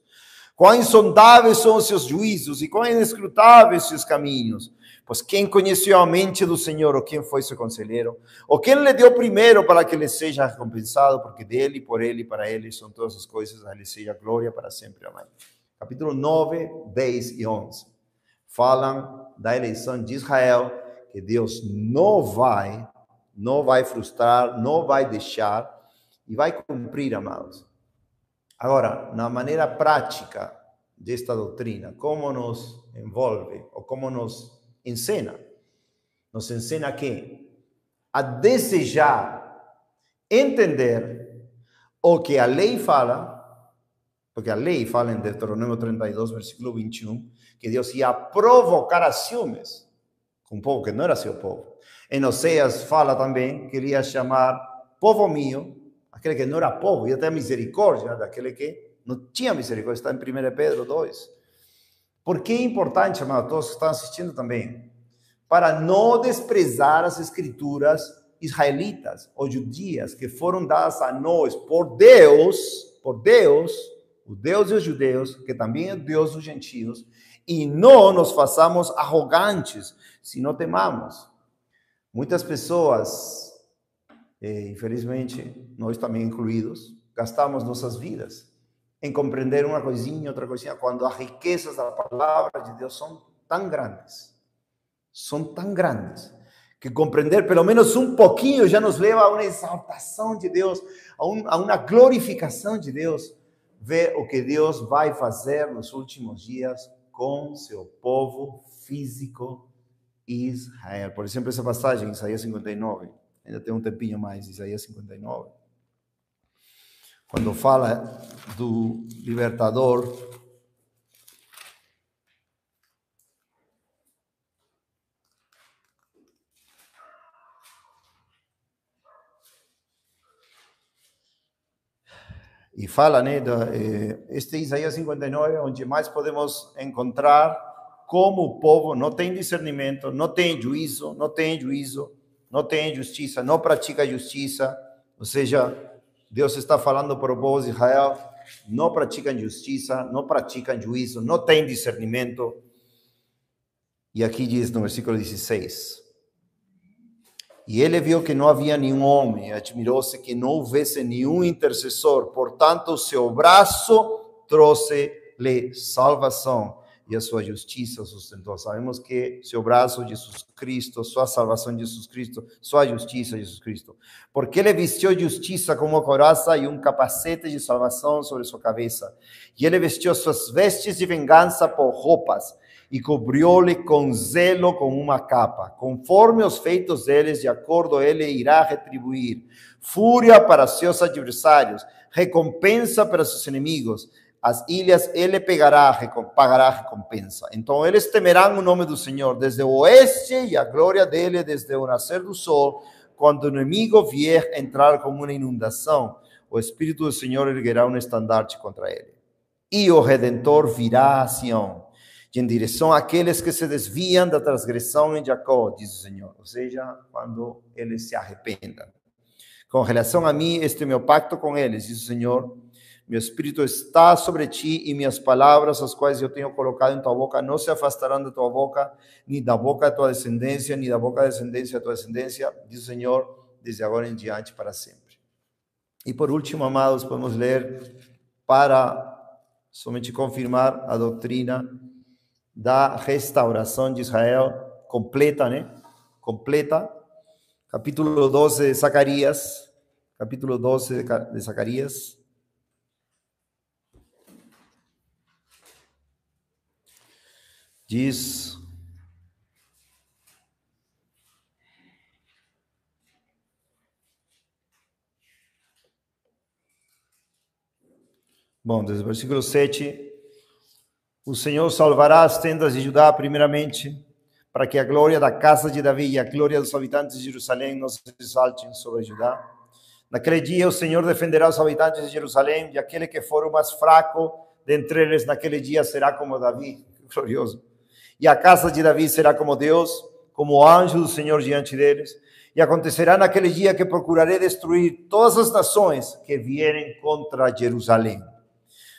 Quão insondáveis são os seus juízos e quão inescrutáveis os seus caminhos. Pois quem conheceu a mente do Senhor, ou quem foi seu conselheiro, ou quem lhe deu primeiro para que ele seja recompensado, porque dele, por ele e para ele são todas as coisas, a ele seja glória para sempre. Amém. Capítulo 9, 10 e 11. Falam da eleição de Israel, que Deus não vai frustrar, não vai deixar e vai cumprir, amados. Agora, na maneira prática desta doutrina, como nos envolve ou como nos ensina? Nos ensina que a desejar entender o que a lei fala, porque a lei fala em Deuteronômio 32, versículo 21, que Deus ia provocar a ciúmes com um povo que não era seu povo. Em Oséias fala também que ele ia chamar povo mío, aquele que não era povo, ia ter misericórdia daquele que não tinha misericórdia. Está em 1 Pedro 2. Por que é importante, amados, todos que estão assistindo também? Para não desprezar as escrituras israelitas ou judias que foram dadas a nós por Deus, o Deus dos judeus, que também é o Deus dos gentios, e não nos façamos arrogantes se não temamos. Muitas pessoas, infelizmente, nós também incluídos, gastamos nossas vidas em compreender uma coisinha, outra coisinha, quando as riquezas da palavra de Deus são tão grandes, que compreender pelo menos um pouquinho já nos leva a uma exaltação de Deus, a uma glorificação de Deus, ver o que Deus vai fazer nos últimos dias com seu povo físico Israel. Por exemplo, essa passagem, Isaías 59, ainda tem um tempinho mais, Isaías 59, quando fala do libertador, e fala, né, este Isaías 59, onde mais podemos encontrar como o povo não tem discernimento, não tem juízo, não tem justiça, não pratica justiça. Ou seja, Deus está falando para o povo de Israel, não praticam justiça, não praticam juízo, não tem discernimento. E aqui diz no versículo 16: e ele viu que não havia nenhum homem, admirou-se que não houvesse nenhum intercessor, portanto o seu braço trouxe-lhe salvação e a sua justiça sustentou. Sabemos que seu braço, Jesus Cristo, sua salvação, Jesus Cristo, sua justiça, Jesus Cristo. Porque ele vestiu justiça como couraça e um capacete de salvação sobre sua cabeça. E ele vestiu suas vestes de vingança por roupas e cobriu-lhe com zelo com uma capa. Conforme os feitos deles, de acordo, ele irá retribuir. Fúria para seus adversários, recompensa para seus inimigos. As ilhas ele pagará recompensa. Então eles temerão o nome do Senhor desde o oeste e a glória dele desde o nascer do sol. Quando o inimigo vier entrar como uma inundação, o Espírito do Senhor erguerá um estandarte contra ele. E o Redentor virá a Sião, em direção àqueles que se desviam da transgressão em Jacó, diz o Senhor. Ou seja, quando eles se arrependam. Com relação a mim, este é meu pacto com eles, diz o Senhor. Meu Espírito está sobre ti e minhas palavras, as quais eu tenho colocado em tua boca, não se afastarão da tua boca, nem da boca da tua descendência, nem da boca da descendência da tua descendência, diz o Senhor, desde agora em diante para sempre. E por último, amados, podemos ler para somente confirmar a doutrina da restauração de Israel completa, né? Completa. Capítulo 12 de Zacarias. Capítulo 12 de Zacarias. Diz: bom, desde o versículo 7, o Senhor salvará as tendas de Judá primeiramente, para que a glória da casa de Davi e a glória dos habitantes de Jerusalém não se exaltem sobre Judá. Naquele dia o Senhor defenderá os habitantes de Jerusalém, e aquele que for o mais fraco dentre eles naquele dia será como Davi, glorioso. E a casa de Davi será como Deus, como o anjo do Senhor diante deles. E acontecerá naquele dia que procurarei destruir todas as nações que vierem contra Jerusalém.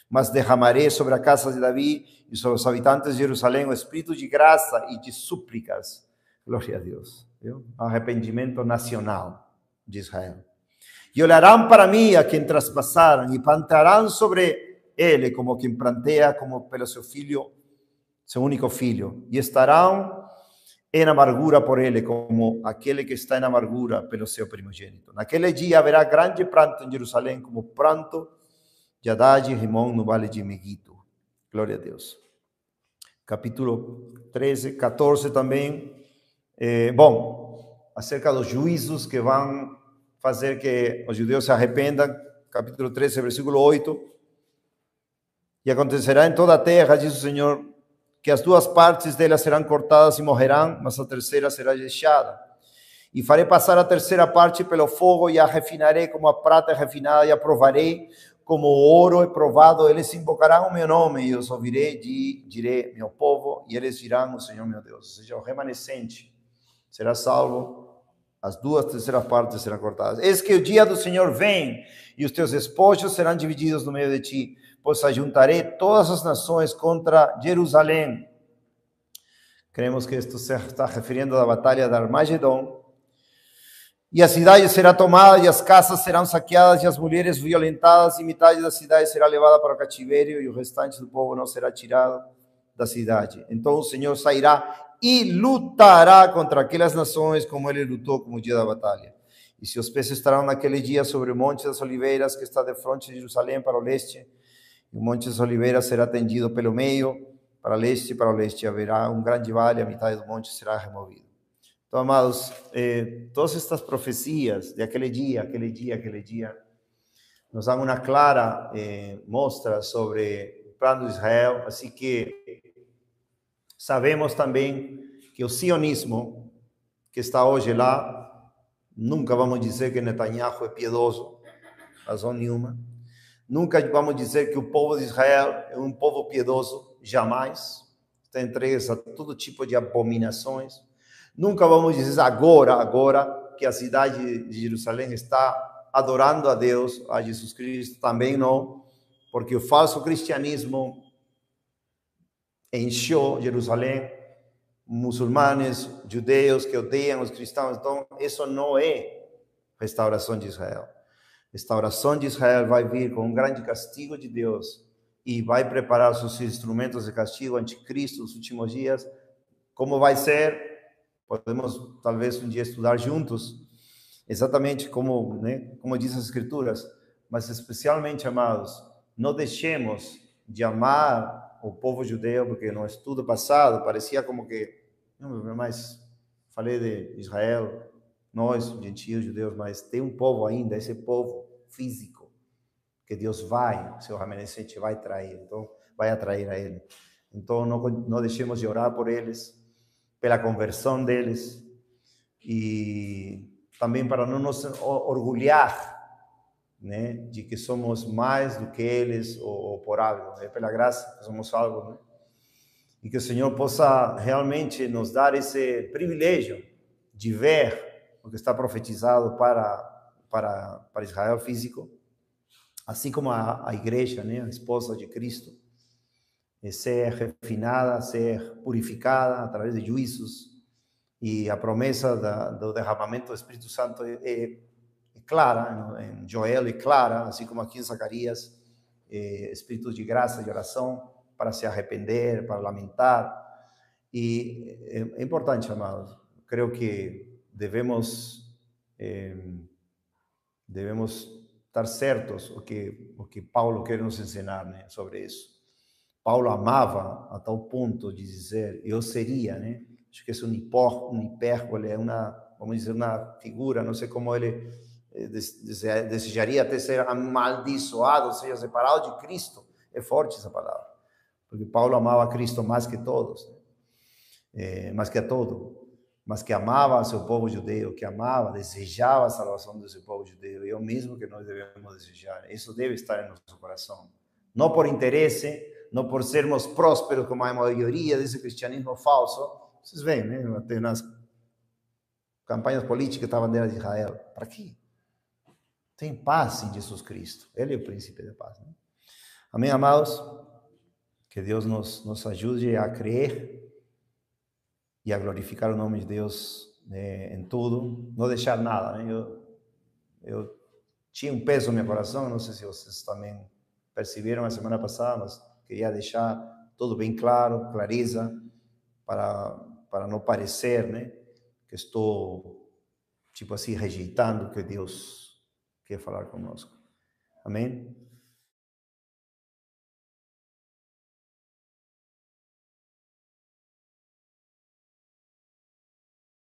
Mas derramarei sobre a casa de Davi e sobre os habitantes de Jerusalém o espírito de graça e de súplicas. Glória a Deus. Viu? Arrependimento nacional de Israel. E olharão para mim a quem traspassaram e plantarão sobre ele como quem plantea, como pelo seu filho, seu único filho. E estarão em amargura por ele, como aquele que está em amargura pelo seu primogênito. Naquele dia haverá grande pranto em Jerusalém, como pranto de Haddad e Rimon no vale de Megiddo. Glória a Deus. Capítulo 13, 14 também. Acerca dos juízos que vão fazer que os judeus se arrependam. Capítulo 13, versículo 8. E acontecerá em toda a terra, diz o Senhor, que as duas partes dela serão cortadas e morrerão, mas a terceira será deixada. E farei passar a terceira parte pelo fogo e a refinarei como a prata refinada e a provarei como o ouro é provado. Eles invocarão o meu nome e os ouvirei e direi, meu povo, e eles dirão, o Senhor meu Deus. Ou seja, o remanescente será salvo, as duas terceiras partes serão cortadas. Eis que o dia do Senhor vem e os teus despojos serão divididos no meio de ti, pois ajuntarei todas as nações contra Jerusalém. Creemos que esto se está referindo à batalha de Armagedon. E a cidade será tomada, e as casas serão saqueadas, e as mulheres violentadas, e metade da cidade será levada para o cativeiro, e o restante do povo não será tirado da cidade. Então o Senhor sairá e lutará contra aquelas nações, como ele lutou como o dia da batalha. E seus pés estarão naquele dia sobre o Monte das Oliveiras, que está de frente de Jerusalém para o leste. E o Monte das Oliveiras será tendido pelo meio, para o leste haverá um grande vale, a metade do monte será removido. Então, amados, todas estas profecias de aquele dia, nos dão uma clara mostra sobre o plano de Israel. Assim que sabemos também que o sionismo que está hoje lá, nunca vamos dizer que Netanyahu é piedoso, razão nenhuma. Nunca vamos dizer que o povo de Israel é um povo piedoso, jamais. Está entregue a todo tipo de abominações. Nunca vamos dizer agora que a cidade de Jerusalém está adorando a Deus, a Jesus Cristo, também não, porque o falso cristianismo encheu Jerusalém, muçulmanes, judeus que odeiam os cristãos. Então, isso não é restauração de Israel. Restauração de Israel vai vir com um grande castigo de Deus e vai preparar seus instrumentos de castigo anticristo nos últimos dias. Como vai ser? Podemos talvez um dia estudar juntos, exatamente como diz as Escrituras, mas especialmente, amados, não deixemos de amar o povo judeu, porque no estudo passado parecia como que, mas falei de Israel, nós, gentios, judeus, mas tem um povo ainda, esse povo físico, que Deus seu remanescente vai trair, então vai atrair a ele. Então não deixemos de orar por eles, pela conversão deles, e também para não nos orgulhar, de que somos mais do que eles, ou por algo, pela graça que somos algo, e que o Senhor possa realmente nos dar esse privilégio de ver o que está profetizado para Israel físico, assim como a igreja, a esposa de Cristo, ser refinada, ser purificada através de juízos, e a promessa do derramamento do Espírito Santo é clara, em Joel é clara, assim como aqui em Zacarias, espírito de graça, de oração, para se arrepender, para lamentar. E é importante, amados, creio que devemos estar certos o que Paulo quer nos ensinar, sobre isso. Paulo amava a tal ponto de dizer, eu seria, né? Acho que é um hipérbole, é vamos dizer, uma figura, não sei como ele desejaria até ser amaldiçoado, ou seja, separado de Cristo. É forte essa palavra, porque Paulo amava a Cristo mais que todos, mais que a todo, mas que amava seu povo judeu, que amava, desejava a salvação do seu povo judeu, e é o mesmo que nós devemos desejar. Isso deve estar em nosso coração, não por interesse, não por sermos prósperos como a maioria desse cristianismo falso. Vocês veem, né? Até nas campanhas políticas da bandeira de Israel. Para quê? Tem paz em Jesus Cristo. Ele é o príncipe da paz. Né? Amém, amados? Que Deus nos ajude a crer e a glorificar o nome de Deus, né, em tudo. Não deixar nada. Né? Eu tinha um peso no meu coração, não sei se vocês também perceberam a semana passada, mas queria deixar tudo bem claro, clareza, para não parecer, né, que estou, tipo assim, rejeitando o que Deus quer falar conosco. Amém?